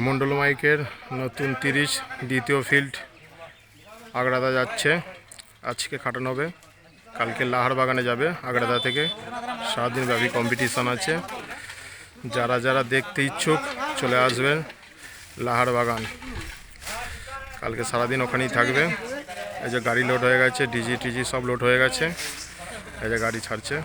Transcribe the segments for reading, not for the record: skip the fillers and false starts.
মন্ডল মাইকের নতুন 30 দ্বিতীয় ফিল্ড আগড়াদা যাচ্ছে। আজকে খাটানো হবে, কালকে লাহার বাগানে যাবে। আগড়াদা থেকে 7 দিন ব্যাপী কম্পিটিশান আছে। যারা যারা দেখতে ইচ্ছুক চলে আসবেন লাহার বাগান। কালকে সারাদিন ওখানেই থাকবে। এই যে গাড়ি লোড হয়ে গেছে, ডিজি টিজি সব লোড হয়ে গেছে। এই যে গাড়ি ছাড়ছে।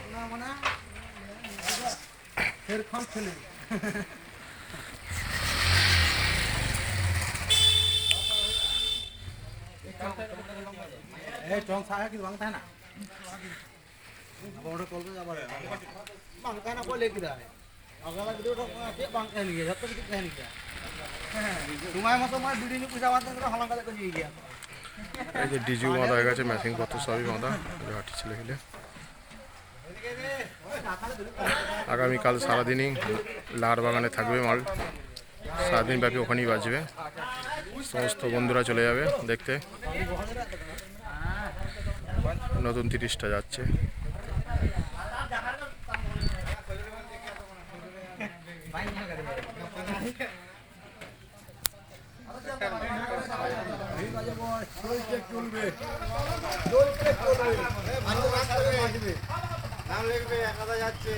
এই যে ডিজিও বাঁধা হয়ে গেছে, ম্যাচিং পত্র সবই বাঁধা। হাঁটি ছেলে খেলে আগামীকাল সারাদিনই লাহার বাগানে থাকবে মাল। সারাদিন ব্যাপী ওখানেই বাজবে। সমস্ত বন্ধুরা চলে যাবে দেখতে। নতুন 30টা যাচ্ছে। নাম লিখবে, একা যাচ্ছে।